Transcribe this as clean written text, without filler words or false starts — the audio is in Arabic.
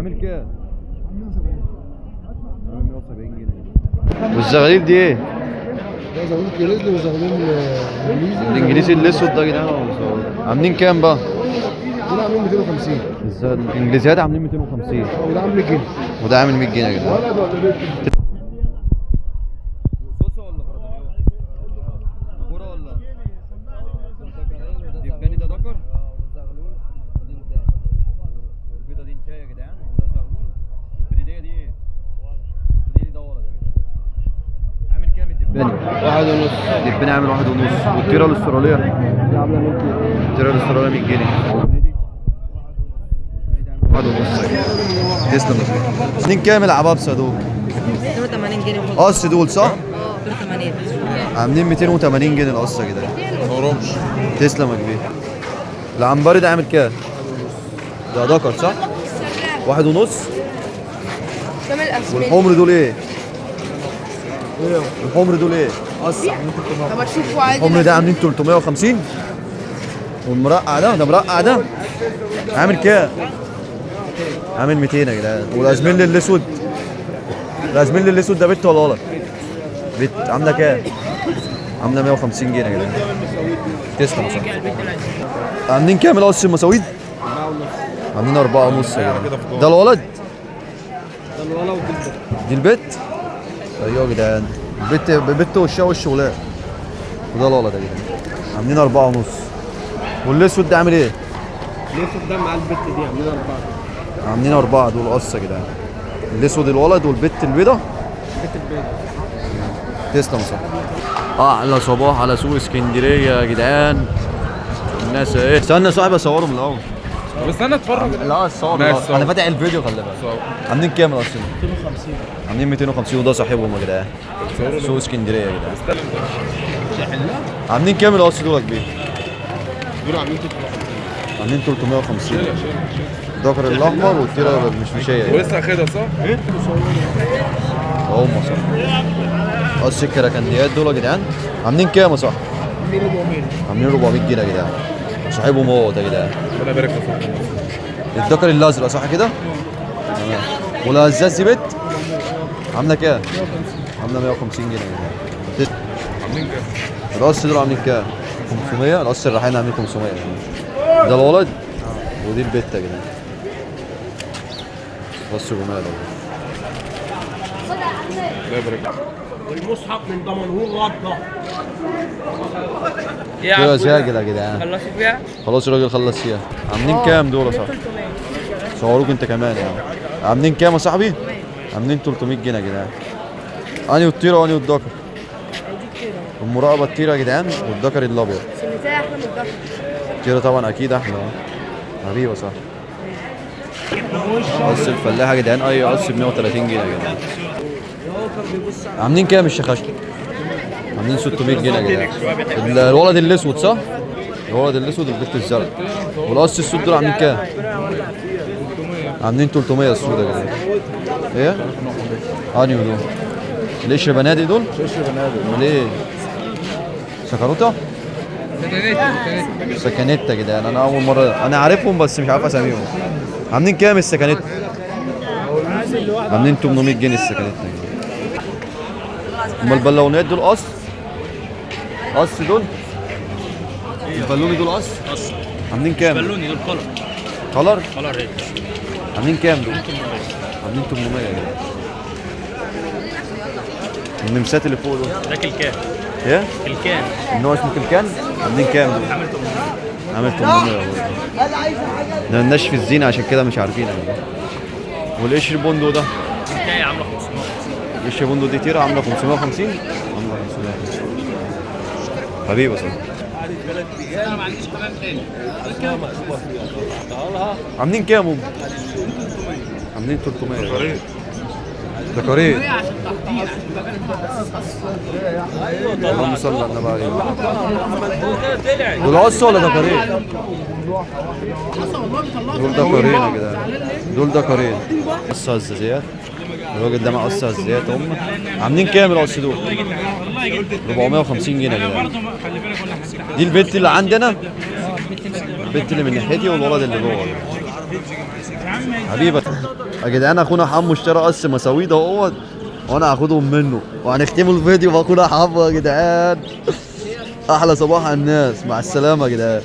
عامل كام؟ عامل 170 جنيه. والزغاليل دي ايه؟ ده زغلول كريزلي وزغلول انجليزي. الانجليزي الاسود ده يا جدعان عاملين كام بقى؟ دول عاملين 250. الانجليزيات عاملين 250 وده عامل 100 جنيه. وده عامل 100 جنيه يا جدعان. ولد ولا بنت؟ واحد ونص. دبانة عامل 1.5. والتيرة الاسترالية دي عامله 100 جنيه. التيرة الاسترالية 100 جنيه. 1.5. تسلم. اتنين كام العبابسة دول؟ 280 جنيه قص دول صح؟ 280. عاملين 280 جنيه القصة كده. ما هرمش. تسلم يا كبير. العنبري ده عامل كام؟ ده ذكر صح؟ 1.5. والحمر دول ايه؟ الحمر دول ايه؟ طب اشوفه عادي. الحمر ده عاملين 350. والمرقع ده مرقع ده عامل كام؟ عامل 200 يا جدعان. والازميل الاسود الازميل الاسود ده بت ولا ولد؟ بت عامله كام؟ عامله 150 جنيه يا جدعان. تسلم يا صاحبي. عاملين كام القص المساويد؟ عاملين 4.5 يا جدعان. ده الولد؟ ده الولد ودي البنت. دي البت؟ ايوه يا جدعان. البت وشها وش ولاد. وده الولد يا جدعان. عاملين 4.5. والاسود ده عامل ايه؟ الاسود ده مع البت دي عاملين 4. عاملين 4 دول قص يا جدعان. الاسود الولد والبت البيضه. البت البيض. تسلم يا صاحبي. اعلى صباح على سوق اسكندريه يا جدعان. الناس ايه؟ استنى صاحبي اصوره من الاول. استنى اتفرج. لا الصور انا فاتح الفيديو خلي بالك. عاملين كام اصلا؟ 250. عاملين 250 وده صاحبهم يا جدعان. سوق اسكندريه يا جدعان. عاملين كام الاصل دول يا كبير؟ دول عاملين 350. عاملين 350. الذكر الاحمر والتيره مش هي. ولسه اخدها صح؟ ايه؟ هم صح. قص الكراكنديات دول يا جدعان عاملين كام يا صاحبي؟ عاملين 400. عاملين 400 جنيه يا جدعان. صاحبهم هو ده يا جدعان. ربنا يبارك لك. الذكر الازرق صح كده؟ تمام. والهزاز دي بت عامله كام؟ عامله 150 جنيه يا جدعان. عاملين كام؟ القص دول عاملين كام؟ 500. القص الريحاني عاملين 500. ده الولد ودي البت يا جدعان. قص 400 ده. الله يبارك لك. والمصحف من ضمنهور غطى. كده ساجل يا جدعان. خلصت فيها؟ خلاص الراجل خلص فيها. عاملين كام دول يا صاحبي؟ صوروك انت كمان يعني. عاملين كام يا صاحبي؟ عاملين 300 جنيه يا جدعان. انهي الطيره وانهي الذكر؟ المراقبه الطيره يا جدعان والذكر الابيض. سميتها احلى من الضغط. الطيره طبعا اكيد احلى. حبيبي يا صاحبي. قص الفلاحه يا جدعان اي قص ب 130 جنيه يا جدعان. عاملين كام الشخاشة؟ عاملين 600 جنيه يا جدعان. الولد الاسود صح؟ الولد الاسود والبت الزرق. والقص السود دول عاملين كام؟ عاملين 300 السود يا جدعان. ايه؟ انهي دول؟ القشر بنادق دول؟ قشر بنادق. امال ايه؟ سكروته؟ سكنت يا جدعان. انا اول مره انا عارفهم بس مش عارف اساميهم. عاملين كام السكنت؟ عاملين 800 جنيه السكنت يا جدعان. امال البلونيات دول قص؟ قص دول؟ البالوني دول قص؟ قص. عاملين كام؟ بالوني دول كلر. كلر؟ كلر ايه؟ عاملين كام دول؟ عاملين 800 يا جدعان. النمسات اللي فوق دول ده كلكان. ايه؟ كلكان. النوع اسمه كلكان؟ عاملين كام دول؟ عامل 800. عامل 800 والله. ده مالناش في الزينه عشان كده مش عارفين يا جدعان. والقشر بوندو ده؟ حكايه عامله 500. قشر بوندو دي تيره عامله 550؟ عامله 550. حبيبي يا صاحبي. انا ما عنديش حمام تاني. عاملين كام هم؟ عاملين 300. ذكرين. اللهم صل على النبي عليه. دول قص ولا ذكرين؟ دول ذكرين يا جدعان. دول ذكرين. قص هزازيات. الراجل ده معاه قص هزازيات هم. عاملين كام القص دول؟ 450 جنيه يا جدعان. دي البنت اللي عندنا. البنت اللي من ناحيتي والولد اللي جوه. حبيبة يا جدعان اخونا حمو اشترى قص مساويد اهوت، وانا هاخدهم منه وهنختموا الفيديو باخونا حمو يا جدعان. احلى صباح على الناس، مع السلامه يا جدعان.